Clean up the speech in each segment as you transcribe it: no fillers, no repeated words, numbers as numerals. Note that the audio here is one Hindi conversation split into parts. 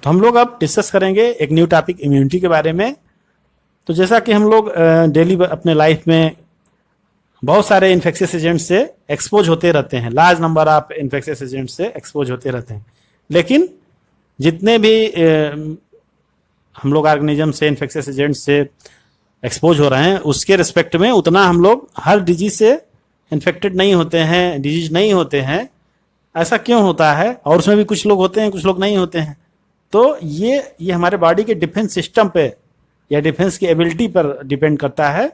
तो हम लोग अब डिस्कस करेंगे एक न्यू टॉपिक इम्यूनिटी के बारे में। तो जैसा कि हम लोग डेली अपने लाइफ में बहुत सारे इन्फेक्शियस एजेंट से एक्सपोज होते रहते हैं, large number of infectious agent से एक्सपोज होते रहते हैं, लेकिन जितने भी हम लोग ऑर्गेनिज्म से इन्फेक्शियस एजेंट से एक्सपोज हो रहे हैं उसके रिस्पेक्ट में उतना हम लोग हर डिजीज से इन्फेक्टेड नहीं होते हैं, डिजीज नहीं होते हैं। ऐसा क्यों होता है? और उसमें भी कुछ लोग होते हैं, कुछ लोग नहीं होते हैं। तो ये हमारे बॉडी के डिफेंस सिस्टम पे या डिफेंस की एबिलिटी पर डिपेंड करता है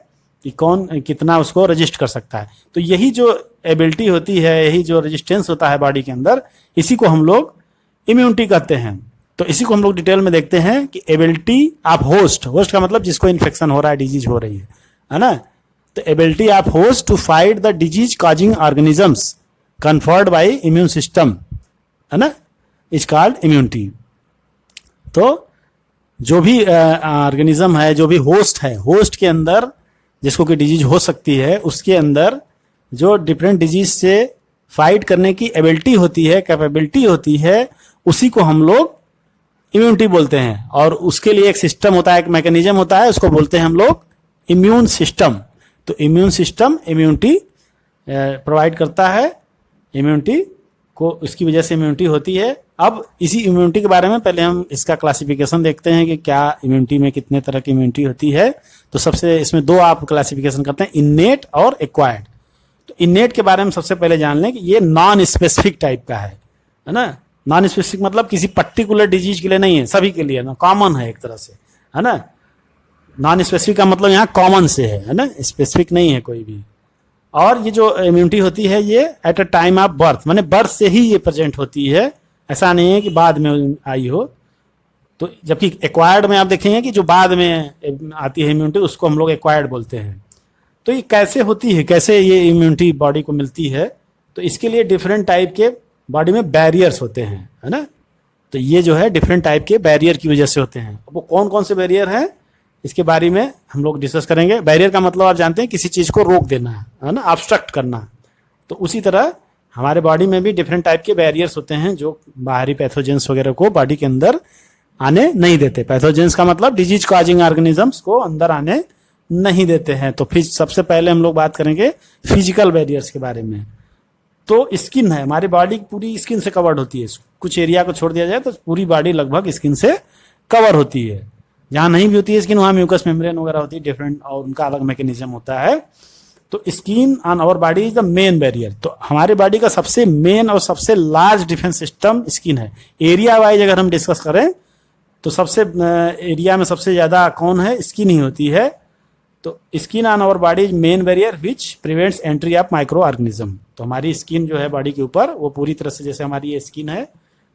कि कौन कितना उसको रजिस्ट कर सकता है। तो यही जो एबिलिटी होती है, यही जो रेजिस्टेंस होता है बॉडी के अंदर, इसी को हम लोग इम्यूनिटी कहते हैं। तो इसी को हम लोग डिटेल में देखते हैं कि एबिलिटी ऑफ होस्ट, होस्ट का मतलब जिसको इन्फेक्शन हो रहा है, डिजीज हो रही है ना। तो ability of host to fight the disease causing organisms conferred by immune system, है ना, इज कॉल्ड इम्यूनिटी। तो जो भी ऑर्गेनिज्म है, जो भी होस्ट है, होस्ट के अंदर जिसको कि डिजीज हो सकती है, उसके अंदर जो डिफरेंट डिजीज से फाइट करने की एबिलिटी होती है, कैपेबिलिटी होती है, उसी को हम लोग इम्यूनिटी बोलते हैं। और उसके लिए एक सिस्टम होता है, एक मैकेनिज्म होता है, उसको बोलते हैं हम लोग इम्यून सिस्टम। तो इम्यून सिस्टम इम्यूनिटी प्रोवाइड करता है, इम्यूनिटी को, इसकी वजह से इम्यूनिटी होती है। अब इसी इम्यूनिटी के बारे में पहले हम इसका क्लासिफिकेशन देखते हैं कि क्या इम्यूनिटी में कितने तरह की इम्यूनिटी होती है। तो सबसे इसमें दो आप क्लासिफिकेशन करते हैं, इन्नेट और एक्वायर्ड। तो इन्नेट के बारे में सबसे पहले जान लें कि ये नॉन स्पेसिफिक टाइप का है ना। नॉन स्पेसिफिक मतलब किसी पर्टिकुलर डिजीज के लिए नहीं है, सभी के लिए ना, कॉमन है एक तरह से, है ना। नॉन स्पेसिफिक का मतलब यहाँ कॉमन से है ना, स्पेसिफिक नहीं है कोई भी। और ये जो इम्यूनिटी होती है ये at a time of birth, माने बर्थ से ही ये प्रेजेंट होती है, ऐसा नहीं है कि बाद में आई हो। तो जबकि एक्वायर्ड में आप देखेंगे कि जो बाद में आती है इम्यूनिटी, उसको हम लोग एक्वायर्ड बोलते हैं। तो ये कैसे होती है, कैसे ये इम्यूनिटी बॉडी को मिलती है? तो इसके लिए डिफरेंट टाइप के बॉडी में बैरियर्स होते हैं, है ना। तो ये जो है डिफरेंट टाइप के बैरियर की वजह से होते हैं। वो कौन कौन से बैरियर हैं इसके बारे में हम लोग डिस्कस करेंगे। बैरियर का मतलब आप जानते हैं किसी चीज को रोक देना, है ना, ऑब्स्ट्रक्ट करना। तो उसी तरह हमारे बॉडी में भी डिफरेंट टाइप के बैरियर्स होते हैं जो बाहरी पैथोजेंस वगैरह को बॉडी के अंदर आने नहीं देते। पैथोजेंस का मतलब डिजीज कॉजिंग ऑर्गेनिजम्स को अंदर आने नहीं देते हैं। तो फिर सबसे पहले हम लोग बात करेंगे फिजिकल बैरियर्स के बारे में। तो स्किन है, हमारी बॉडी पूरी स्किन से कवर्ड होती है। कुछ एरिया को छोड़ दिया जाए तो पूरी बॉडी लगभग स्किन से कवर होती है। जहां नहीं भी होती है स्किन, वहां म्यूकस मेम्ब्रेन वगैरह होती है डिफरेंट, और उनका अलग मैकेनिज्म होता है। तो skin on our body is the main barrier. तो हमारे बॉडी का सबसे मेन और सबसे लार्ज डिफेंस सिस्टम स्किन है। एरिया वाइज अगर हम डिस्कस करें तो सबसे एरिया में सबसे ज्यादा कौन है? स्किन ही होती है। तो skin on our body is main barrier which prevents entry of micro organism. तो हमारी स्किन जो है बॉडी के ऊपर, वो पूरी तरह से, जैसे हमारी ये स्किन है,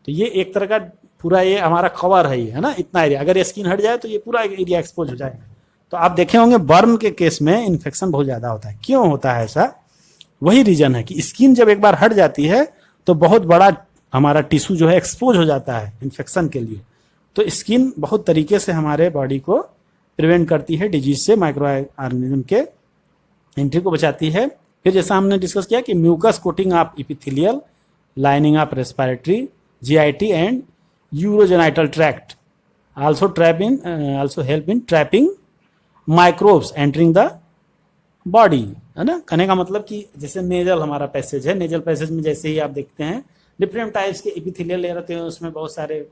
तो ये एक तरह का पूरा ये हमारा कवर है ना, इतना एरिया। अगर ये स्किन हट जाए तो ये पूरा एरिया एक्सपोज हो जाएगा। तो आप देखे होंगे बर्न के केस में इन्फेक्शन बहुत ज्यादा होता है। क्यों होता है ऐसा? वही रीजन है कि स्किन जब एक बार हट जाती है तो बहुत बड़ा हमारा टिश्यू जो है एक्सपोज हो जाता है इन्फेक्शन के लिए। तो स्किन बहुत तरीके से हमारे बॉडी को प्रिवेंट करती है डिजीज से, माइक्रो ऑर्गेनिज्म के एंट्री को बचाती है। फिर जैसा हमने डिस्कस किया कि mucus coating of epithelial lining of respiratory, GIT and urogenital tract also help in trapping microbes entering the body, है ना। कहने का मतलब कि जैसे नेजल हमारा पैसेज है, नेजल पैसेज में जैसे ही आप देखते हैं डिफरेंट टाइप्स के एपिथेलियल लेयर होते हैं, उसमें बहुत सारे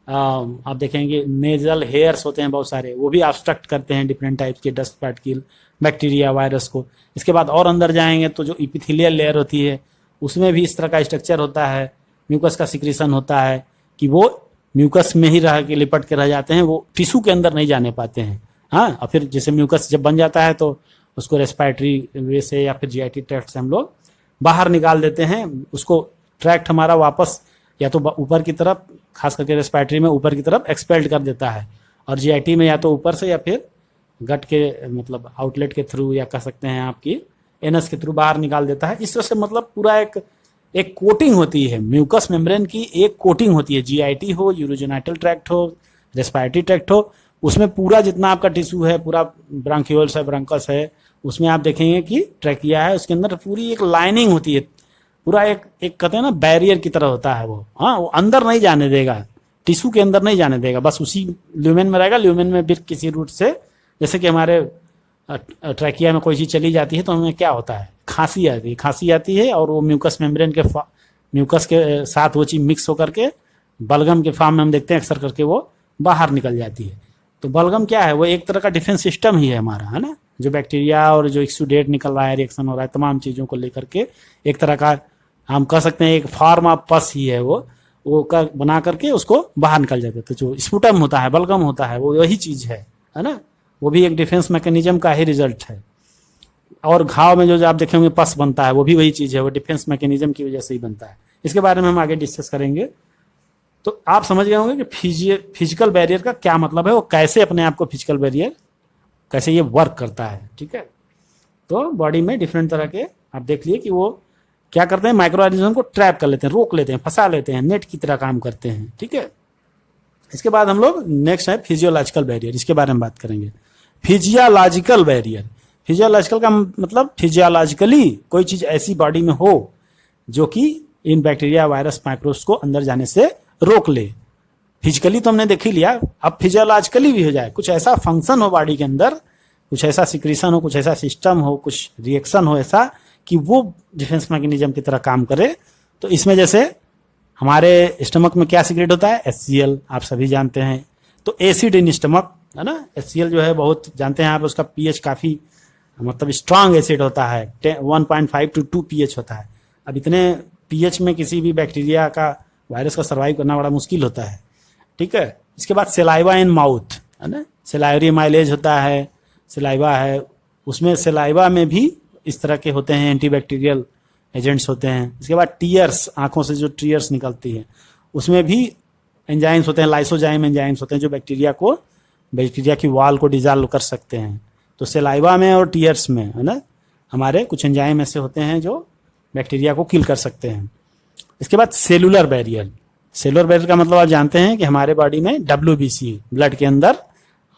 आप देखेंगे नेजल हेयर्स होते हैं बहुत सारे, वो भी ऑब्स्ट्रक्ट करते हैं डिफरेंट टाइप्स के डस्ट पार्टिकल, बैक्टीरिया, वायरस को। इसके बाद और अंदर जाएंगे तो जो एपिथेलियल लेयर होती है उसमें भी इस तरह का स्ट्रक्चर होता है, म्यूकस का सिक्रीशन होता है कि वो म्यूकस में ही रह के लिपट के रह जाते हैं, वो टिश्यू के अंदर नहीं जाने पाते हैं। हाँ, और फिर जैसे म्यूकस जब बन जाता है तो उसको रेस्पिरेटरी वे से या फिर जीआईटी ट्रैक्ट से हम लोग बाहर निकाल देते हैं। उसको ट्रैक्ट हमारा वापस या तो ऊपर की तरफ, खास करके रेस्पिरेटरी में ऊपर की तरफ एक्सपेल्ड कर देता है, और जीआईटी में या तो ऊपर से या फिर गट के मतलब आउटलेट के थ्रू, या कह सकते हैं आपकी एनस के थ्रू बाहर निकाल देता है। इस तरह से मतलब पूरा एक कोटिंग होती है, म्यूकस मेम्ब्रेन की एक कोटिंग होती है। जीआईटी हो, यूरोजेनाइटल ट्रैक्ट हो, रेस्पिरेटरी ट्रैक्ट हो, उसमें पूरा जितना आपका टिश्यू है, पूरा ब्रांक्यूल्स है, ब्रांकस है, उसमें आप देखेंगे कि ट्रैकिया है, उसके अंदर पूरी एक लाइनिंग होती है, पूरा एक कहते हैं ना बैरियर की तरह होता है वो। हाँ, वो अंदर नहीं जाने देगा टिश्यू के अंदर नहीं जाने देगा, बस उसी ल्यूमेन में रहेगा। ल्यूमेन में फिर किसी रूट से, जैसे कि हमारे ट्रैकिया में कोई चीज़ चली जाती है तो हमें क्या होता है, खांसी आती है, खांसी आती है और वो म्यूकस मेम्ब्रेन के म्यूकस के साथ वो चीज़ मिक्स होकर के बलगम के फॉर्म में हम देखते हैं अक्सर करके वो बाहर निकल जाती है। तो बलगम क्या है, वो एक तरह का डिफेंस सिस्टम ही है हमारा, है ना, जो बैक्टीरिया और जो एक्सुडेट निकल रहा है, रिएक्शन हो रहा है, तमाम चीज़ों को लेकर के एक तरह का हम कह सकते हैं एक फॉर्म ऑफ पस ही है वो का बना करके उसको बाहर निकल जाते हैं। तो जो स्पुटम होता है, बलगम होता है, वो वही चीज़ है ना, वो भी एक डिफेंस मैकेनिज्म का ही रिजल्ट है। और घाव में जो आप देखेंगे पस बनता है, वो भी वही चीज़ है, वो डिफेंस मैकेनिज्म की वजह से ही बनता है। इसके बारे में हम आगे डिस्कस करेंगे। तो आप समझ गए होंगे कि फिजिकल बैरियर का क्या मतलब है, वो कैसे अपने आप को फिजिकल बैरियर कैसे ये वर्क करता है। ठीक है, तो बॉडी में डिफरेंट तरह के आप देख लिए कि वो क्या करते हैं, माइक्रो ऑर्गेनिज्म को ट्रैप कर लेते हैं, रोक लेते हैं, फंसा लेते हैं, नेट की तरह काम करते हैं। ठीक है, इसके बाद हम लोग नेक्स्ट है फिजियोलॉजिकल बैरियर, इसके बारे में बात करेंगे। फिजियोलॉजिकल बैरियर, फिजियोलॉजिकल का मतलब फिजियोलॉजिकली कोई चीज ऐसी बॉडी में हो जो कि इन बैक्टीरिया, वायरस, माइक्रोब्स को अंदर जाने से रोक ले। फिजिकली तो हमने देख ही लिया, अब फिजियोलॉजिकली भी हो जाए, कुछ ऐसा फंक्शन हो बॉडी के अंदर, कुछ ऐसा सिक्रीशन हो, कुछ ऐसा सिस्टम हो, कुछ रिएक्शन हो ऐसा कि वो डिफेंस मैकेनिज्म की तरह काम करे। तो इसमें जैसे हमारे स्टमक में क्या सिक्रेट होता है, HCl, आप सभी जानते हैं। तो एसिड इन स्टमक, है ना, HCl जो है बहुत जानते हैं आप, उसका pH काफ़ी मतलब स्ट्रांग एसिड होता है, 1.5 to 2 pH होता है। अब इतने pH में किसी भी बैक्टीरिया का, वायरस का सर्वाइव करना बड़ा मुश्किल होता है। ठीक है, इसके बाद सेलाइवा इन माउथ, है ना, सेलाइवरी माइलेज होता है, सेलाइवा है, उसमें सेलाइवा में भी इस तरह के होते हैं, एंटीबैक्टीरियल एजेंट्स होते हैं। इसके बाद टीयर्स, आंखों से जो टीयर्स निकलती है, उसमें भी एंजाइम्स होते हैं, लाइसोजाइम एंजाइम्स होते हैं जो बैक्टीरिया की वॉल को डिजॉल्व कर सकते हैं। तो सेलाइवा में और टीयर्स में, है ना, हमारे कुछ एंजाइम ऐसे होते हैं जो बैक्टीरिया को किल कर सकते हैं। इसके बाद सेलुलर बैरियर, सेलुलर बैरियर का मतलब आप जानते हैं कि हमारे बॉडी में WBC ब्लड के अंदर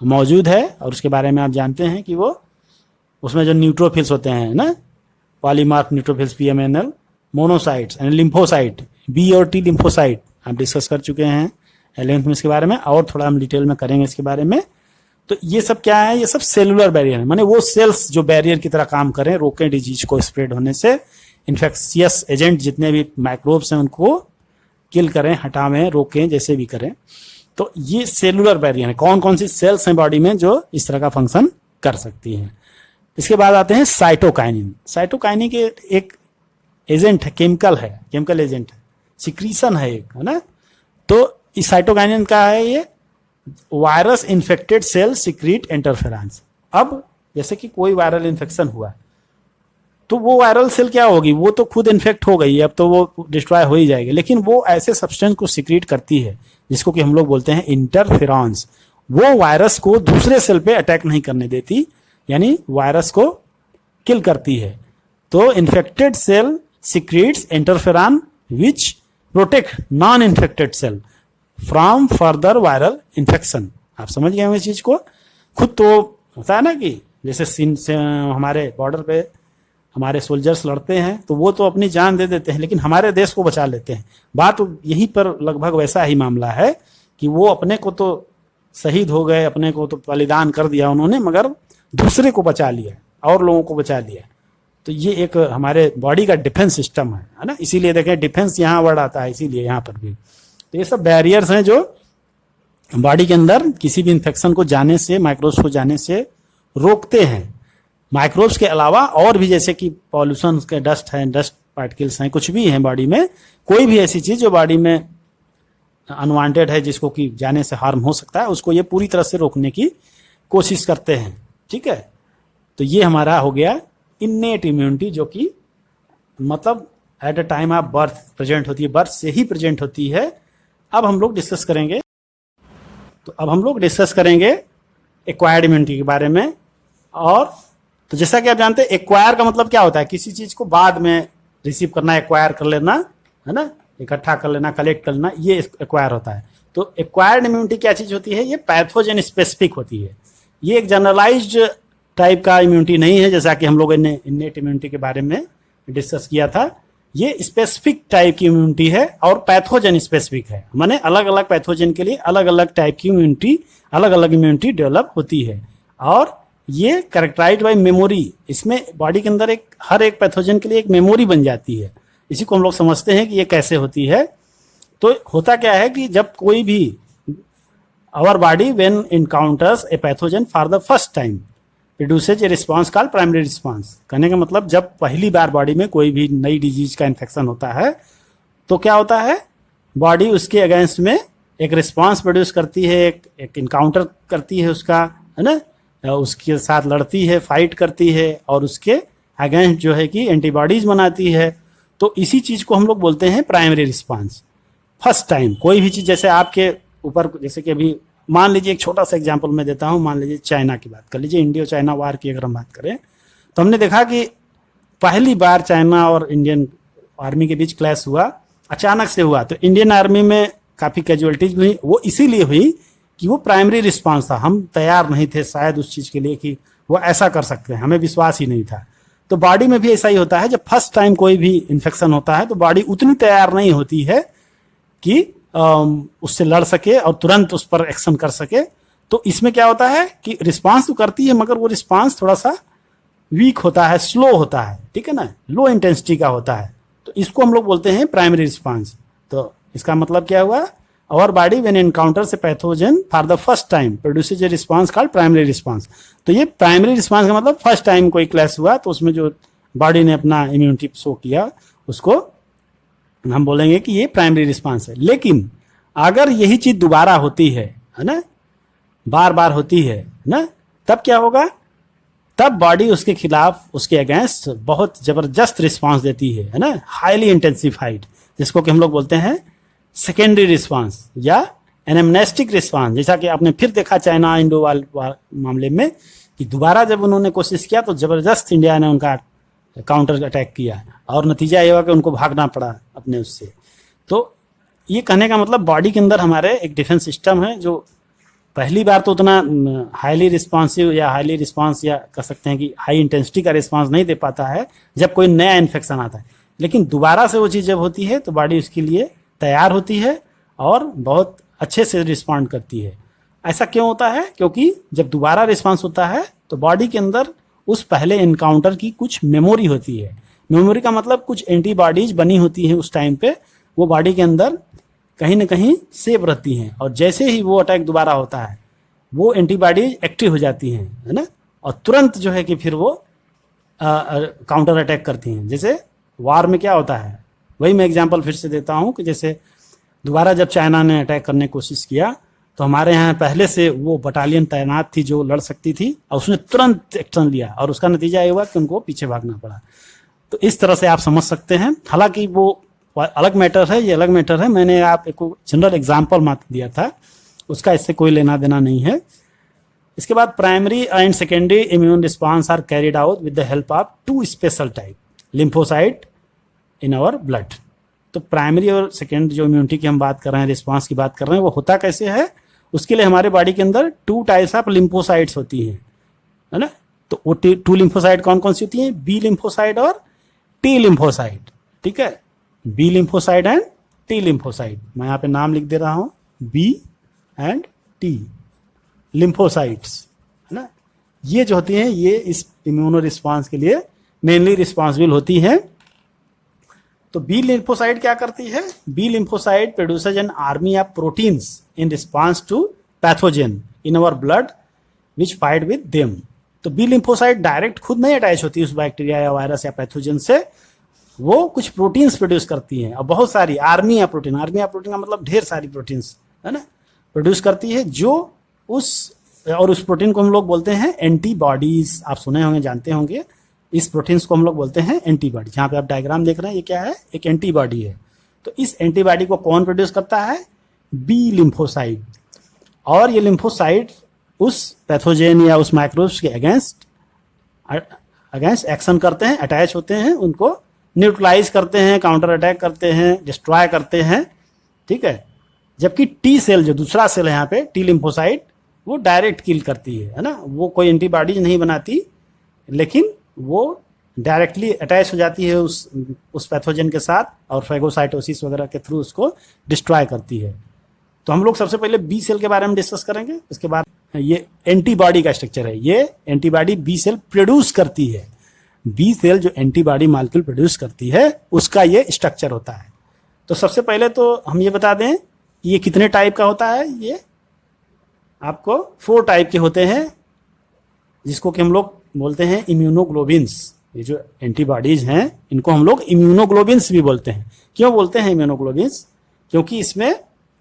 मौजूद है, और उसके बारे में आप जानते हैं कि वो उसमें जो न्यूट्रोफिल्स होते हैं ना, polymorph neutrophils, PMNL, monocytes and lymphocyte, B और T लिम्फोसाइट आप डिस्कस कर चुके हैं 11th में इसके बारे में, और थोड़ा हम डिटेल में करेंगे इसके बारे में। तो ये सब क्या है, ये सब सेलुलर बैरियर है, माने वो सेल्स जो बैरियर की तरह काम करें, रोकें डिजीज को स्प्रेड होने से, इन्फेक्शियस एजेंट जितने भी माइक्रोब्स हैं उनको किल करें, हटावें, रोकें, जैसे भी करें। तो ये सेलुलर बैरियर है, कौन कौन सी सेल्स हैं बॉडी में जो इस तरह का फंक्शन कर सकती हैं। इसके बाद आते हैं साइटोकाइनिन। साइटोकाइनिन के एक एजेंट है, केमिकल है, केमिकल एजेंट है, सिक्रीशन है एक, है ना। तो इस साइटोकाइनिन का है ये virus infected cell secrete interference. अब जैसे कि कोई वायरल इन्फेक्शन हुआ तो वो वायरल सेल क्या होगी, वो तो खुद इन्फेक्ट हो गई, अब तो वो डिस्ट्रॉय हो ही जाएगी, लेकिन वो ऐसे सब्सटेंस को सिक्रीट करती है जिसको कि हम लोग बोलते हैं इंटरफेरेंस। वो वायरस को दूसरे सेल पे अटैक नहीं करने देती, यानी वायरस को किल करती है। तो infected cell secretes interferon which protect non infected cell from further viral infection. आप समझ गए इस चीज को। खुद तो होता है ना कि जैसे से हमारे बॉर्डर पे हमारे सोल्जर्स लड़ते हैं तो वो तो अपनी जान दे देते हैं, लेकिन हमारे देश को बचा लेते हैं। बात यहीं पर लगभग वैसा ही मामला है कि वो अपने को तो शहीद हो गए, अपने को तो बलिदान कर दिया उन्होंने, मगर दूसरे को बचा लिया और लोगों को बचा लिया। तो ये एक हमारे बॉडी का डिफेंस सिस्टम है ना। इसीलिए देखें डिफेंस यहाँ वर्ड आता है, इसीलिए यहाँ पर भी। तो ये सब बैरियर्स हैं जो बॉडी के अंदर किसी भी इंफेक्शन को जाने से, माइक्रोब्स को जाने से रोकते हैं। माइक्रोब्स के अलावा और भी, जैसे कि पॉल्यूशन के डस्ट है, डस्ट पार्टिकल्स हैं, कुछ भी हैं बॉडी में, कोई भी ऐसी चीज जो बॉडी में अनवांटेड है जिसको कि जाने से हार्म हो सकता है, उसको ये पूरी तरह से रोकने की कोशिश करते हैं। ठीक है, तो ये हमारा हो गया इन्नेट इम्यूनिटी, जो कि मतलब at a time of birth present होती है, बर्थ से ही प्रेजेंट होती है। अब हम लोग डिस्कस करेंगे, तो अब हम लोग डिस्कस करेंगे एक्वायर्ड इम्यूनिटी के बारे में। और तो जैसा कि आप जानते हैं एक्वायर का मतलब क्या होता है, किसी चीज को बाद में रिसीव करना, एक्वायर कर लेना, है ना, इकट्ठा कर लेना, कलेक्ट कर लेना, ये एक्वायर होता है। तो एक्वायर्ड इम्यूनिटी क्या चीज होती है, ये पैथोजन स्पेसिफिक होती है। ये एक जनरलाइज्ड टाइप का इम्यूनिटी नहीं है, जैसा कि हम लोगों ने इन्नेट इम्यूनिटी के बारे में डिस्कस किया था। ये स्पेसिफिक टाइप की इम्यूनिटी है और पैथोजन स्पेसिफिक है, माने अलग अलग पैथोजन के लिए अलग अलग टाइप की इम्यूनिटी, अलग अलग इम्यूनिटी डेवलप होती है। और ये कैरेक्टराइज्ड बाय मेमोरी, इसमें बॉडी के अंदर हर एक पैथोजन के लिए एक मेमोरी बन जाती है। इसी को हम लोग समझते हैं कि ये कैसे होती है। तो होता क्या है कि जब कोई भी our body when encounters a pathogen for the first time produces a response called primary response. कहने का मतलब जब पहली बार बॉडी में कोई भी नई डिजीज का इन्फेक्शन होता है तो क्या होता है, बॉडी उसके अगेंस्ट में एक रिस्पॉन्स प्रोड्यूस करती है, एक इनकाउंटर करती है उसका, है ना, उसके साथ लड़ती है, फाइट करती है और उसके अगेंस्ट जो है कि एंटीबॉडीज बनाती है। तो इसी चीज को हम लोग बोलते हैं प्राइमरी रिस्पॉन्स। फर्स्ट टाइम कोई भी चीज, जैसे आपके ऊपर, जैसे कि अभी मान लीजिए एक छोटा सा एग्जांपल मैं देता हूं, मान लीजिए चाइना की बात कर लीजिए, इंडिया चाइना वार की अगर हम बात करें तो हमने देखा कि पहली बार चाइना और इंडियन आर्मी के बीच क्लैश हुआ, अचानक से हुआ, तो इंडियन आर्मी में काफी कैजुअलिटीज हुई। वो इसीलिए हुई कि वो प्राइमरी रिस्पांस था, हम तैयार नहीं थे शायद उस चीज के लिए कि वो ऐसा कर सकते हैं, हमें विश्वास ही नहीं था। तो बॉडी में भी ऐसा ही होता है, जब फर्स्ट टाइम कोई भी इन्फेक्शन होता है तो बॉडी उतनी तैयार नहीं होती है कि उससे लड़ सके और तुरंत उस पर एक्शन कर सके। तो इसमें क्या होता है कि रिस्पांस तो करती है मगर वो रिस्पांस थोड़ा सा वीक होता है, स्लो होता है, ठीक है ना, लो इंटेंसिटी का होता है। तो इसको हम लोग बोलते हैं प्राइमरी रिस्पांस। तो इसका मतलब क्या हुआ, our body when encounters a pathogen for the first time produces a response called primary response. तो ये प्राइमरी रिस्पांस का मतलब फर्स्ट टाइम कोई क्लैश हुआ तो उसमें जो बॉडी ने अपना इम्यूनिटी शो किया उसको हम बोलेंगे कि ये प्राइमरी रिस्पांस है। लेकिन अगर यही चीज दोबारा होती है ना, बार बार होती है ना, तब क्या होगा, तब बॉडी उसके खिलाफ, उसके अगेंस्ट बहुत जबरदस्त रिस्पांस देती है ना, हाईली इंटेंसिफाइड, जिसको कि हम लोग बोलते हैं सेकेंडरी रिस्पांस या एनेमनेस्टिक रिस्पांस। जैसा कि आपने फिर देखा चाइना इंडो वार मामले में कि दोबारा जब उन्होंने कोशिश किया तो जबरदस्त इंडिया ने उनका काउंटर अटैक किया और नतीजा ये हुआ कि उनको भागना पड़ा अपने उससे। तो ये कहने का मतलब बॉडी के अंदर हमारे एक डिफेंस सिस्टम है जो पहली बार तो उतना हाईली रिस्पॉन्सिव या हाईली रिस्पॉन्स या कह सकते हैं कि हाई इंटेंसिटी का रिस्पॉन्स नहीं दे पाता है जब कोई नया इन्फेक्शन आता है। लेकिन दोबारा से वो चीज़ जब होती है तो बॉडी उसके लिए तैयार होती है और बहुत अच्छे से रिस्पॉन्ड करती है। ऐसा क्यों होता है, क्योंकि जब दोबारा रिस्पॉन्स होता है तो बॉडी के अंदर उस पहले इनकाउंटर की कुछ मेमोरी होती है। मेमोरी का मतलब कुछ एंटीबॉडीज बनी होती हैं उस टाइम पे, वो बॉडी के अंदर कहीं ना कहीं सेव रहती हैं और जैसे ही वो अटैक दोबारा होता है वो एंटीबॉडीज एक्टिव हो जाती हैं, है ना, और तुरंत जो है कि फिर वो काउंटर अटैक करती हैं। जैसे वार में क्या होता है, वही मैं एग्जांपल फिर से देता हूं कि जैसे दोबारा जब चाइना ने अटैक करने की कोशिश किया तो हमारे यहाँ पहले से वो बटालियन तैनात थी जो लड़ सकती थी और उसने तुरंत एक्शन लिया और उसका नतीजा ये हुआ कि उनको पीछे भागना पड़ा। तो इस तरह से आप समझ सकते हैं। हालांकि वो अलग मैटर है, ये अलग मैटर है, मैंने आप एक जनरल एग्जाम्पल मात्र दिया था, उसका इससे कोई लेना देना नहीं है। इसके बाद primary and secondary immune response are carried out with the help of two special type lymphocyte in our blood. तो प्राइमरी और सेकेंड जो इम्यूनिटी की हम बात कर रहे हैं, रिस्पॉन्स की बात कर रहे हैं, वो होता कैसे है, उसके लिए हमारे बॉडी के अंदर टू टाइप्स ऑफ लिम्फोसाइट्स होती हैं, है ना। तो वो टू लिम्फोसाइट कौन कौन सी होती हैं, बी लिम्फोसाइट और टी लिम्फोसाइट, ठीक है, B lymphocyte and T lymphocyte. मैं यहाँ पे नाम लिख दे रहा हूँ, बी एंड टी लिम्फोसाइट्स, है ना। ये जो होती हैं ये इस इम्यूनो रिस्पॉन्स के लिए मेनली रिस्पॉन्सिबल होती हैं। तो बी लिम्फोसाइट क्या करती है, B lymphocyte produces an army of proteins in response to pathogen in our blood which fight with them. तो बी लिम्फोसाइट डायरेक्ट खुद नहीं अटैच होती उस बैक्टीरिया या वायरस या पैथोजन से, वो कुछ प्रोटीन्स प्रोड्यूस करती हैं और बहुत सारी army of protein, army of protein का मतलब ढेर सारी प्रोटीन्स, है ना, प्रोड्यूस करती है जो उस प्रोटीन को हम लोग बोलते हैं एंटीबॉडीज। आप सुने होंगे, जानते होंगे, इस प्रोटीन्स को हम लोग बोलते हैं एंटीबॉडी। जहाँ पे आप डायग्राम देख रहे हैं ये क्या है, एक एंटीबॉडी है। तो इस एंटीबॉडी को कौन प्रोड्यूस करता है, बी लिम्फोसाइट। और ये लिम्फोसाइट उस पैथोजेन या उस माइक्रोब्स के अगेंस्ट एक्शन करते हैं, अटैच होते हैं, उनको न्यूट्रलाइज करते हैं, काउंटर अटैक करते हैं, डिस्ट्रॉय करते हैं, ठीक है। जबकि टी सेल जो दूसरा सेल है यहाँ पे, टी लिम्फोसाइट, वो डायरेक्ट किल करती है ना, वो कोई एंटीबॉडीज नहीं बनाती, लेकिन वो डायरेक्टली अटैच हो जाती है उस पैथोजन के साथ और फेगोसाइटोसिस वगैरह के थ्रू उसको डिस्ट्रॉय करती है। तो हम लोग सबसे पहले बी सेल के बारे में डिस्कस करेंगे। इसके बाद ये एंटीबॉडी का स्ट्रक्चर है। ये एंटीबॉडी बी सेल प्रोड्यूस करती है। बी सेल जो एंटीबॉडी मॉलिक्यूल प्रोड्यूस करती है उसका ये स्ट्रक्चर होता है। तो सबसे पहले तो हम ये बता दें ये कितने टाइप का होता है। ये आपको 4 टाइप के होते हैं, जिसको कि हम लोग बोलते हैं इम्यूनोग्लोबिन्स। ये जो एंटीबॉडीज हैं इनको हम लोग इम्यूनोग्लोबिन्स भी बोलते हैं। क्यों बोलते हैं इम्यूनोग्लोबिन्स? क्योंकि इसमें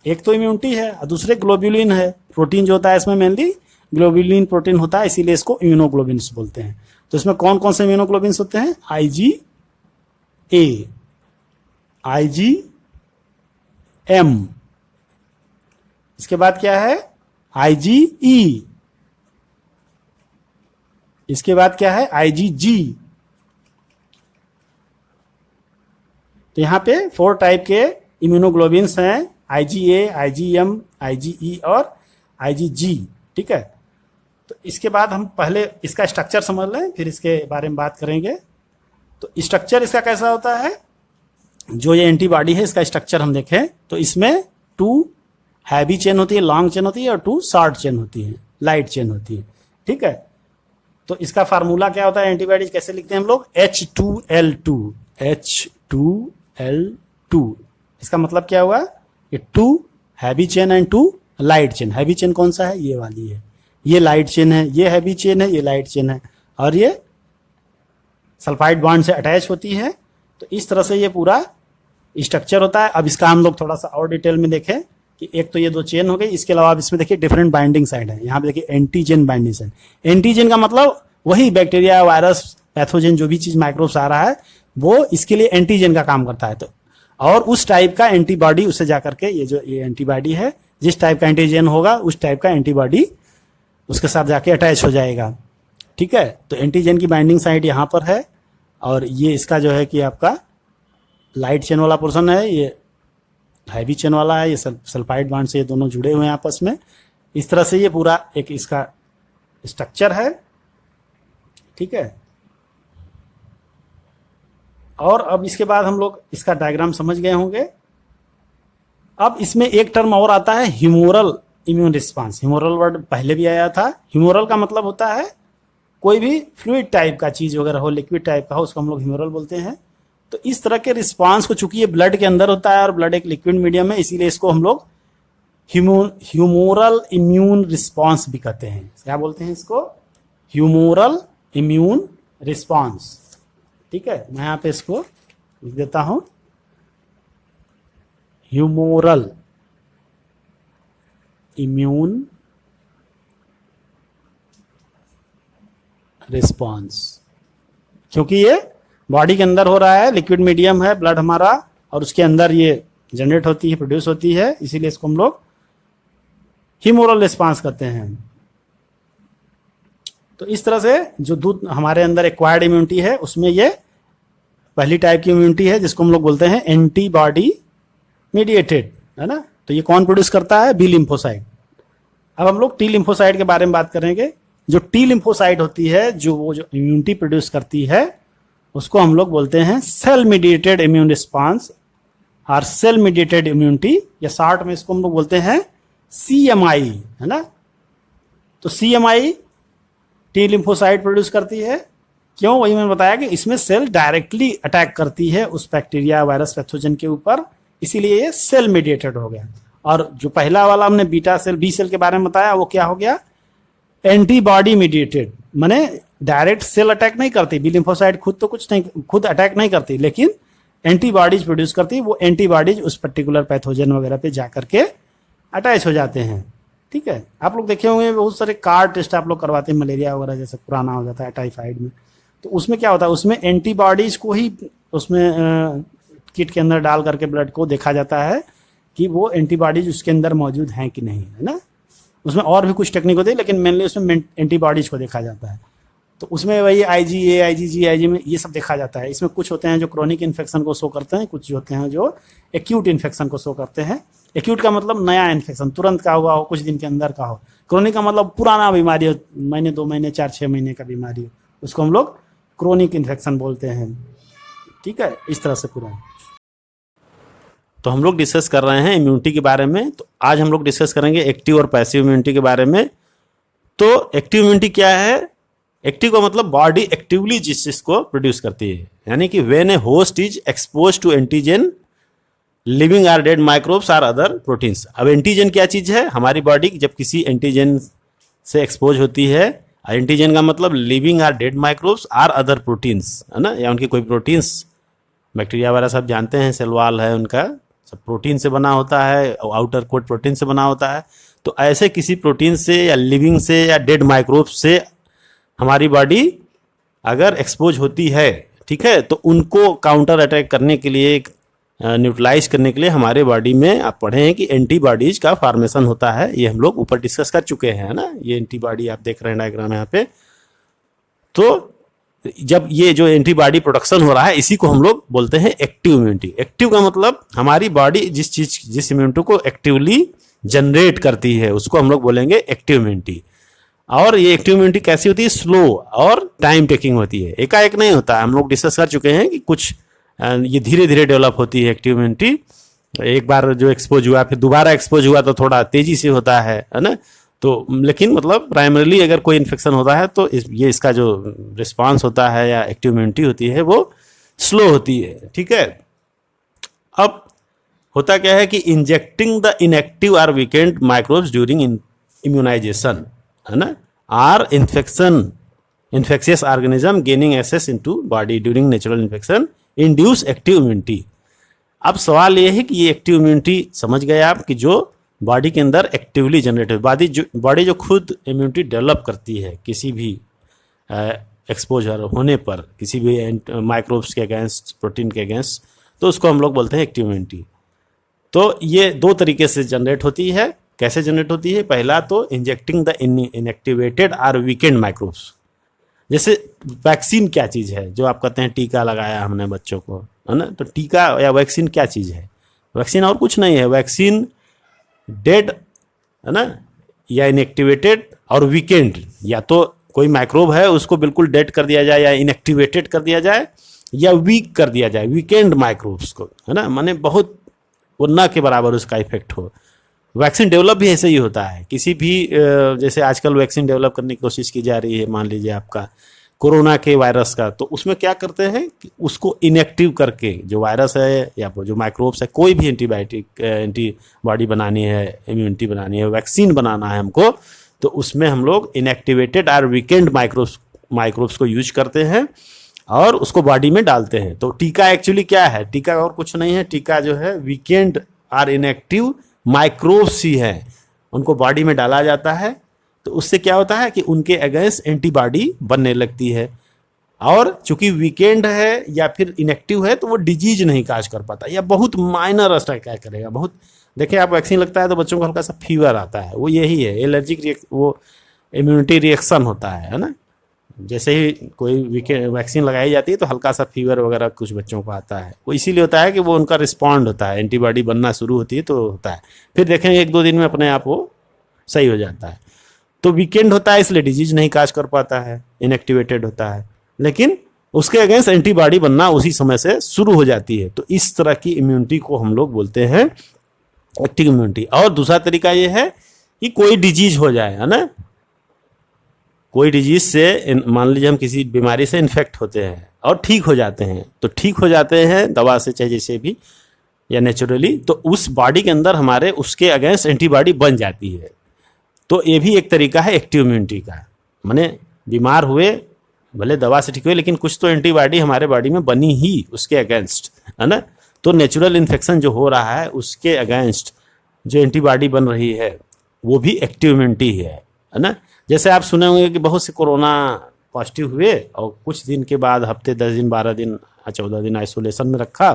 एक तो इम्यूनिटी है और दूसरे ग्लोब्यूलिन है। प्रोटीन जो होता है इसमें मेनली ग्लोब्यूलिन प्रोटीन होता है, इसीलिए इसको इम्यूनोग्लोबिन्स बोलते हैं। तो इसमें कौन कौन से इम्यूनोग्लोबिन्स होते हैं? IgA, IgM, इसके बाद क्या है? IgE, इसके बाद क्या है? IgG। तो यहां पे 4 टाइप के इम्यूनोग्लोबिन्स हैं, IgA, IgM, IgE और IgG। ठीक है, तो इसके बाद हम पहले इसका स्ट्रक्चर समझ लें, फिर इसके बारे में बात करेंगे। तो स्ट्रक्चर इसका कैसा होता है? जो ये एंटीबॉडी है इसका स्ट्रक्चर हम देखें तो इसमें 2 हैवी चेन होती है, लॉन्ग चेन होती है, और 2 शॉर्ट चेन होती है, लाइट चेन होती है। ठीक है, तो इसका फार्मूला क्या होता है? एंटीबॉडीज कैसे लिखते हैं हम लोग? H2L2, H2L2। इसका मतलब क्या हुआ? ये 2 heavy chain and 2 light chain. Heavy chain कौन सा है? ये वाली है। ये लाइट चेन है, ये हैवी चेन है, ये लाइट चेन है, और ये सल्फाइड बॉन्ड से अटैच होती है। तो इस तरह से ये पूरा स्ट्रक्चर होता है। अब इसका हम लोग थोड़ा सा और डिटेल में देखें कि एक तो ये 2 चेन हो गई, इसके अलावा आप इसमें देखिए डिफरेंट बाइंडिंग साइड है। यहाँ पे देखिए एंटीजन बाइंडिंग साइड। एंटीजन का मतलब वही बैक्टीरिया, वायरस, पैथोजन, जो भी चीज माइक्रोब्स आ रहा है वो इसके लिए एंटीजन का काम करता है। तो और उस टाइप का एंटीबॉडी उसे जाकर के ये एंटीबॉडी है, जिस टाइप का एंटीजन होगा उस टाइप का एंटीबॉडी उसके साथ जाके अटैच हो जाएगा। ठीक है, तो एंटीजन की बाइंडिंग साइड यहाँ पर है, और ये इसका जो है कि आपका लाइट चेन वाला पोर्शन है, ये हैवी चेन वाला है, ये सल्फाइड बॉन्ड से ये दोनों जुड़े हुए हैं आपस में। इस तरह से ये पूरा एक इसका स्ट्रक्चर है। ठीक है, और अब इसके बाद हम लोग इसका डायग्राम समझ गए होंगे। अब इसमें एक टर्म और आता है, humoral immune response. Humoral word पहले भी आया था। ह्यूमोरल का मतलब होता है कोई भी फ्लूइड टाइप का चीज वगैरह हो, लिक्विड टाइप का हो, उसको हम लोग ह्यूमोरल बोलते हैं। तो इस तरह के रिस्पांस को, चूंकि ये ब्लड के अंदर होता है और ब्लड एक लिक्विड मीडियम है, इसीलिए इसको हम लोग ह्यूमोरल इम्यून रिस्पांस भी कहते हैं। क्या बोलते हैं इसको? Humoral immune response. ठीक है, मैं यहां पे इसको लिख देता हूं, ह्यूमोरल इम्यून रिस्पांस। क्योंकि ये बॉडी के अंदर हो रहा है, लिक्विड मीडियम है ब्लड हमारा, और उसके अंदर ये जनरेट होती है, प्रोड्यूस होती है, इसीलिए इसको हम लोग ह्यूमोरल रिस्पांस कहते हैं। तो इस तरह से जो दूध हमारे अंदर एक्वायर्ड इम्यूनिटी है उसमें ये पहली टाइप की इम्यूनिटी है, जिसको हम लोग बोलते हैं एंटीबॉडी मीडिएटेड, है ना। तो ये कौन प्रोड्यूस करता है? B lymphocyte. अब हम लोग टी लिम्फोसाइट के बारे में बात करेंगे। जो टी लिम्फोसाइट होती है, जो इम्यूनिटी प्रोड्यूस करती है, उसको हम लोग बोलते हैं सेल मीडिएटेड इम्यून रिस्पांस और सेल मीडिएटेड इम्यूनिटी, या शॉर्ट में इसको हम लोग बोलते हैं CMI, है ना। तो CMI टी लिम्फोसाइट प्रोड्यूस करती है। क्यों? वही मैंने बताया कि इसमें सेल डायरेक्टली अटैक करती है उस बैक्टीरिया, वायरस, पैथोजन के ऊपर, इसीलिए ये सेल मीडिएटेड हो गया। और जो पहला वाला हमने बीटा सेल, बी सेल के बारे में बताया, वो क्या हो गया? एंटीबॉडी मीडिएटेड, माने डायरेक्ट सेल अटैक नहीं करती। बी लिम्फोसाइट खुद तो कुछ नहीं, खुद अटैक नहीं करती, लेकिन एंटीबॉडीज प्रोड्यूस करती। वो एंटीबॉडीज उस पर्टिकुलर पैथोजन वगैरह पे जाकर के अटैच हो जाते हैं। ठीक है, आप लोग देखे होंगे बहुत सारे कार्ड टेस्ट आप लोग करवाते हैं, मलेरिया वगैरह जैसे पुराना हो जाता है टाइफाइड में, तो उसमें क्या होता है? उसमें एंटीबॉडीज को ही उसमें किट के अंदर डाल करके ब्लड को देखा जाता है कि वो एंटीबॉडीज उसके अंदर मौजूद हैं कि नहीं, है ना। उसमें और भी कुछ टेक्निक होती है, लेकिन मेनली उसमें एंटीबॉडीज को देखा जाता है। तो उसमें वही IgA, IgG, IgM ये सब देखा जाता है। इसमें कुछ होते हैं जो क्रोनिक इन्फेक्शन को शो करते हैं, कुछ होते हैं जो एक्यूट इन्फेक्शन को शो करते हैं। एक्यूट का मतलब नया इन्फेक्शन, तुरंत का हुआ हो, कुछ दिन के अंदर का हो। क्रोनिक का मतलब पुराना बीमारी हो, महीने, 2 महीने, 4-6 महीने का बीमारी हो, उसको हम लोग क्रोनिक इन्फेक्शन बोलते हैं। ठीक है, इस तरह से पूरा। तो हम लोग डिस्कस कर रहे हैं इम्यूनिटी के बारे में। तो आज हम लोग डिस्कस करेंगे एक्टिव और पैसिव इम्यूनिटी के बारे में। तो एक्टिव इम्यूनिटी क्या है? एक्टिव का मतलब बॉडी एक्टिवली जिस चीज को प्रोड्यूस करती है, यानी कि when a host is expose to antigen living or dead microbes or other proteins. अब एंटीजन क्या चीज है? हमारी बॉडी जब किसी एंटीजन से एक्सपोज होती है, एंटीजन का मतलब living or dead microbes or other proteins, है ना, या उनकी कोई प्रोटीन्स, बैक्टीरिया वगैरह सब जानते हैं, सेल वॉल है उनका, सब प्रोटीन से बना होता है, आउटर कोट प्रोटीन से बना होता है। तो ऐसे किसी प्रोटीन से या लिविंग से या डेड माइक्रोब से हमारी बॉडी अगर एक्सपोज होती है, ठीक है, तो उनको काउंटर अटैक करने के लिए, न्यूट्रलाइज करने के लिए हमारे बॉडी में आप पढ़े हैं कि एंटीबॉडीज का फॉर्मेशन होता है। ये हम लोग ऊपर डिस्कस कर चुके हैं ना, ये एंटीबॉडी आप देख रहे हैं डायग्राम यहाँ पे। तो जब ये जो एंटीबॉडी प्रोडक्शन हो रहा है, इसी को हम लोग बोलते हैं एक्टिव इम्यूनिटी। एक्टिव का मतलब हमारी बॉडी जिस इम्यूनिटी को एक्टिवली जनरेट करती है, उसको हम लोग बोलेंगे एक्टिव इम्यूनिटी। और ये एक्टिव इम्यूनिटी कैसी होती है? स्लो और टाइम टेकिंग होती है, एकाएक नहीं होता है। हम लोग डिस्कस कर चुके हैं कि कुछ ये धीरे धीरे डेवलप होती है एक्टिव इम्यूनिटी। एक बार जो एक्सपोज हुआ फिर दोबारा एक्सपोज हुआ तो थोड़ा तेजी से होता है ना। तो लेकिन मतलब प्राइमरीली अगर कोई इन्फेक्शन होता है तो ये इसका जो रिस्पांस होता है या एक्टिव इम्यूनिटी होती है वो स्लो होती है। ठीक है, अब होता क्या है कि injecting the inactive or weakened microbes during immunisation, है ना, or infectious organism gaining access into body during natural infection induce active immunity. अब सवाल ये है कि ये एक्टिव इम्यूनिटी समझ गए आप कि जो बॉडी के अंदर एक्टिवली जनरेट है, बॉडी जो खुद इम्यूनिटी डेवलप करती है किसी भी एक्सपोजर होने पर, किसी भी माइक्रोब्स के अगेंस्ट, प्रोटीन के अगेंस्ट, तो उसको हम लोग बोलते हैं एक्टिव इम्यूनिटी। तो ये दो तरीके से जनरेट होती है। कैसे जनरेट होती है? पहला तो injecting the inactivated or weakened microbes. जैसे वैक्सीन क्या चीज़ है? जो आप कहते हैं टीका लगाया हमने बच्चों को, है ना, तो टीका या वैक्सीन क्या चीज़ है? वैक्सीन और कुछ नहीं है। वैक्सीन डेड, है ना, या इनएक्टिवेटेड और वीकेंड, या तो कोई माइक्रोब है उसको बिल्कुल डेड कर दिया जाए या इनएक्टिवेटेड कर दिया जाए या वीक कर दिया जाए, वीकेंड माइक्रोब्स को, है ना, माने बहुत वो न के बराबर उसका इफेक्ट हो। वैक्सीन डेवलप भी ऐसे ही होता है। किसी भी जैसे आजकल वैक्सीन डेवलप करने की कोशिश की जा रही है, मान लीजिए आपका कोरोना के वायरस का, तो उसमें क्या करते हैं कि उसको इनएक्टिव करके जो वायरस है या जो माइक्रोब्स है, कोई भी एंटीबॉडी बनानी है, इम्यूनिटी बनानी है, वैक्सीन बनाना है हमको, तो उसमें हम लोग इनएक्टिवेटेड और वीकेंड माइक्रोब्स को यूज करते हैं और उसको बॉडी में डालते हैं। तो टीका एक्चुअली क्या है? टीका और कुछ नहीं है। टीका जो है वीकेंड और इनएक्टिव माइक्रोब्स ही है, उनको बॉडी में डाला जाता है। तो उससे क्या होता है कि उनके अगेंस्ट एंटीबॉडी बनने लगती है, और चूंकि वीकेंड है या फिर इनएक्टिव है तो वो डिजीज नहीं काज कर पाता या बहुत माइनर अटैक क्या करेगा। बहुत देखिए, आप वैक्सीन लगता है तो बच्चों को हल्का सा फीवर आता है, वो यही है, एलर्जिक वो इम्यूनिटी रिएक्शन होता है ना। जैसे ही कोई वैक्सीन लगाई जाती है तो हल्का सा फीवर वगैरह कुछ बच्चों को आता है। वो इसीलिए होता है कि वो उनका रिस्पॉन्ड होता है, एंटीबॉडी बनना शुरू होती है तो होता है, फिर देखेंगे 1-2 दिन में अपने आप वो सही हो जाता है। तो वीकेंड होता है इसलिए डिजीज नहीं काज कर पाता है, इनएक्टिवेटेड होता है, लेकिन उसके अगेंस्ट एंटीबॉडी बनना उसी समय से शुरू हो जाती है। तो इस तरह की इम्यूनिटी को हम लोग बोलते हैं एक्टिव इम्यूनिटी। और दूसरा तरीका ये है कि कोई डिजीज हो जाए, है ना, कोई डिजीज से, मान लीजिए हम किसी बीमारी से इन्फेक्ट होते हैं और ठीक हो जाते हैं, तो ठीक हो जाते हैं दवा से चाहे जैसे भी या नेचुरली, तो उस बॉडी के अंदर हमारे उसके अगेंस्ट एंटीबॉडी बन जाती है। तो ये भी एक तरीका है एक्टिव इम्यूनिटी का। माने बीमार हुए, भले दवा से ठीक हुए, लेकिन कुछ तो एंटीबॉडी हमारे बॉडी में बनी ही उसके अगेंस्ट, है ना। तो नेचुरल इन्फेक्शन जो हो रहा है उसके अगेंस्ट जो एंटीबॉडी बन रही है वो भी एक्टिव इम्यूनिटी है ना। जैसे आप सुने होंगे कि बहुत से कोरोना पॉजिटिव हुए और कुछ दिन के बाद, हफ्ते 10 दिन 12 दिन 14 दिन आइसोलेशन में रखा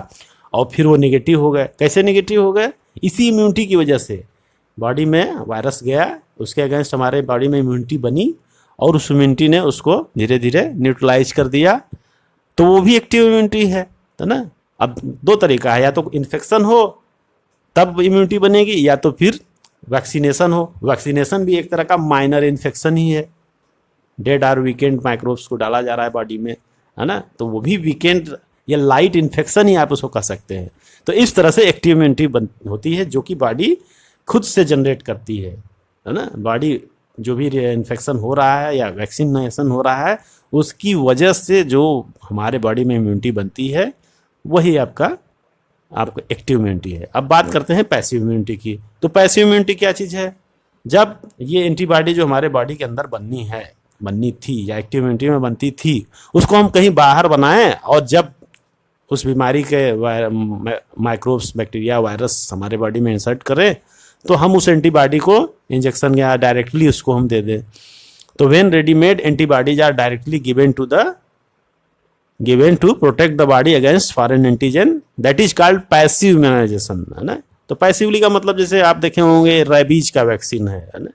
और फिर वो निगेटिव हो गए। कैसे निगेटिव हो गए? इसी इम्यूनिटी की वजह से। बॉडी में वायरस गया, उसके अगेंस्ट हमारे बॉडी में इम्यूनिटी बनी और उस इम्यूनिटी ने उसको धीरे धीरे न्यूट्रलाइज कर दिया, तो वो भी एक्टिव इम्यूनिटी है ना। अब 2 तरीका है, या तो इन्फेक्शन हो तब इम्यूनिटी बनेगी, या तो फिर वैक्सीनेशन हो। वैक्सीनेशन भी एक तरह का माइनर इन्फेक्शन ही है, डेड और वीकेंड माइक्रोब्स को डाला जा रहा है बॉडी में, है ना, तो वो भी वीकेंड या लाइट इन्फेक्शन ही आप उसको कह सकते हैं। तो इस तरह से एक्टिव इम्यूनिटी होती है जो कि बॉडी खुद से जनरेट करती है ना। बॉडी जो भी इन्फेक्शन हो रहा है या वैक्सीनेशन हो रहा है उसकी वजह से जो हमारे बॉडी में इम्यूनिटी बनती है वही आपका एक्टिव इम्यूनिटी है। अब बात करते हैं पैसिव इम्यूनिटी की। तो पैसिव इम्यूनिटी क्या चीज़ है? जब ये एंटीबॉडी जो हमारे बॉडी के अंदर बननी थी या एक्टिव इम्यूनिटी में बनती थी उसको हम कहीं बाहर बनाएं और जब उस बीमारी के माइक्रोब्स, बैक्टीरिया, वायरस हमारे बॉडी में इंसर्ट करें तो हम उस एंटीबॉडी को इंजेक्शन या डायरेक्टली उसको हम दे दें। तो when readymade antibodies are directly given to protect the body against foreign antigen, that is called passive immunisation, है ना। तो पैसिवली का मतलब जैसे आप देखे होंगे रेबीज का वैक्सीन है ना।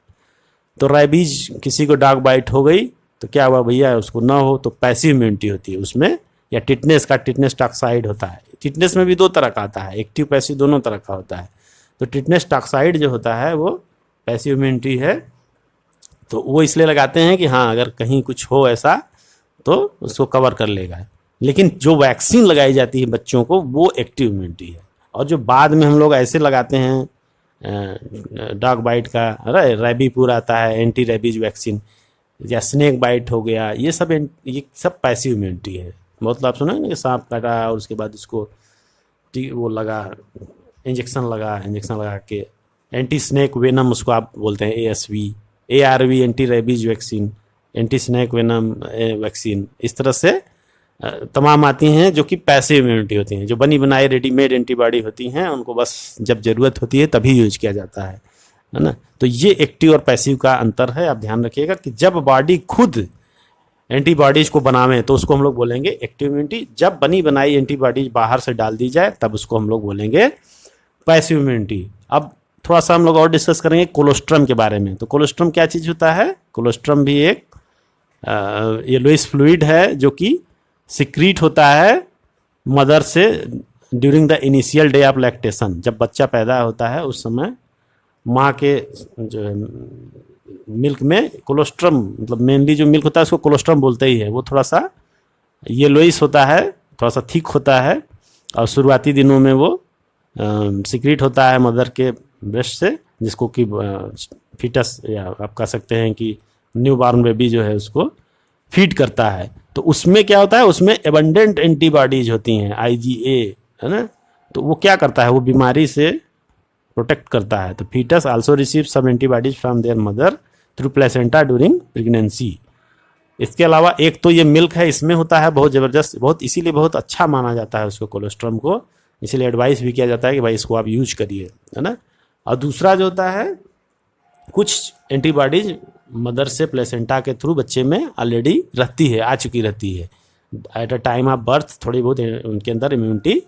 तो रेबीज किसी को डॉग बाइट हो गई तो क्या हुआ भैया, उसको ना हो तो पैसिव इम्यूनिटी होती है उसमें। या टिटनेस टॉक्साइड होता है। टिटनेस में भी दो तरह का आता है, एक्टिव पैसिव दोनों तरह का होता है। तो टिटनेस टॉक्साइड जो होता है वो पैसिव इम्यूनिटी है। तो वो इसलिए लगाते हैं कि हाँ अगर कहीं कुछ हो ऐसा तो उसको कवर कर लेगा। लेकिन जो वैक्सीन लगाई जाती है बच्चों को वो एक्टिव इम्यूनिटी है। और जो बाद में हम लोग ऐसे लगाते हैं डॉग बाइट का, रेबीपुर आता है एंटी रेबीज वैक्सीन, या स्नेक बाइट हो गया, ये सब पैसिव इम्यूनिटी है। बहुत आप सुने कि सांप काटा और उसके बाद उसको वो लगा इंजेक्शन लगा के एंटी स्नेक वेनम, उसको आप बोलते हैं ARV anti rabies vaccine, anti snake venom vaccine. इस तरह से तमाम आती हैं जो कि पैसिव इम्यूनिटी होती हैं। जो बनी बनाई रेडीमेड एंटीबॉडी होती हैं उनको बस जब ज़रूरत होती है तभी यूज किया जाता है ना। तो ये एक्टिव और पैसिव का अंतर है। आप ध्यान रखिएगा कि जब बॉडी खुद एंटीबॉडीज को बनावें तो उसको हम लोग बोलेंगे एक्टिव इम्यूनिटी। जब बनी बनाई एंटीबॉडीज बाहर से डाल दी जाए तब उसको हम लोग बोलेंगे पैसिव इम्यूनिटी। अब थोड़ा सा हम लोग और डिस्कस करेंगे कोलोस्ट्रम के बारे में। तो कोलोस्ट्रम क्या चीज़ होता है? कोलोस्ट्रम भी एक येलोइश फ्लूइड है जो कि सिक्रीट होता है मदर से during the initial day of lactation. जब बच्चा पैदा होता है उस समय माँ के जो मिल्क में कोलोस्ट्रम, मतलब मेनली जो मिल्क होता है उसको कोलोस्ट्रम बोलते ही है। वो थोड़ा सा येलोइश होता है, थोड़ा सा थिक होता है और शुरुआती दिनों में वो सिक्रीट होता है मदर के ब्रेस्ट से, जिसको कि फीटस या आप कह सकते हैं कि न्यू बॉर्न बेबी जो है उसको फीड करता है। तो उसमें क्या होता है, उसमें एबंडेंट एंटीबॉडीज होती हैं IgA, है ना। तो वो क्या करता है, वो बीमारी से प्रोटेक्ट करता है। तो foetus also receive some antibodies from their mother through placenta during pregnancy. इसके अलावा एक तो ये मिल्क है, इसमें होता है बहुत ज़बरदस्त, बहुत इसीलिए बहुत अच्छा माना जाता है उसको, कोलोस्ट्रम को। इसीलिए एडवाइस भी किया जाता है कि भाई इसको आप यूज करिए, है ना। और दूसरा जो होता है, कुछ एंटीबॉडीज मदर से प्लेसेंटा के थ्रू बच्चे में ऑलरेडी आ चुकी रहती है at a time of birth. थोड़ी बहुत उनके अंदर इम्यूनिटी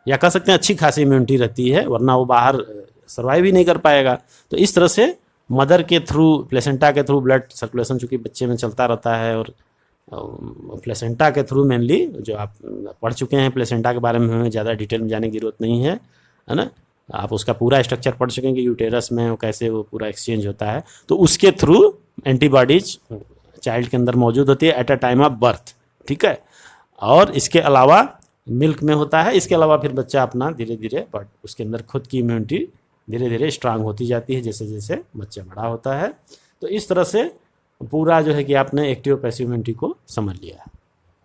या कह सकते हैं अच्छी खासी इम्यूनिटी रहती है, वरना वो बाहर सर्वाइव ही नहीं कर पाएगा। तो इस तरह से मदर के थ्रू, प्लेसेंटा के थ्रू ब्लड सर्कुलेशन चूँकि बच्चे में चलता रहता है। और प्लेसेंटा के थ्रू मेनली, जो आप पढ़ चुके हैं प्लेसेंटा के बारे में, हमें ज़्यादा डिटेल में जाने की जरूरत नहीं है ना। आप उसका पूरा स्ट्रक्चर पढ़ चुके हैं कि यूटेरस में वो कैसे वो पूरा एक्सचेंज होता है। तो उसके थ्रू एंटीबॉडीज चाइल्ड के अंदर मौजूद होती है at a time of birth, ठीक है। और इसके अलावा मिल्क में होता है। इसके अलावा फिर बच्चा अपना धीरे धीरे उसके अंदर खुद की इम्यूनिटी धीरे धीरे स्ट्रांग होती जाती है जैसे जैसे बच्चा बड़ा होता है। तो इस तरह से पूरा जो है कि आपने एक्टिव पैसिव इम्यूनिटी को समझ लिया।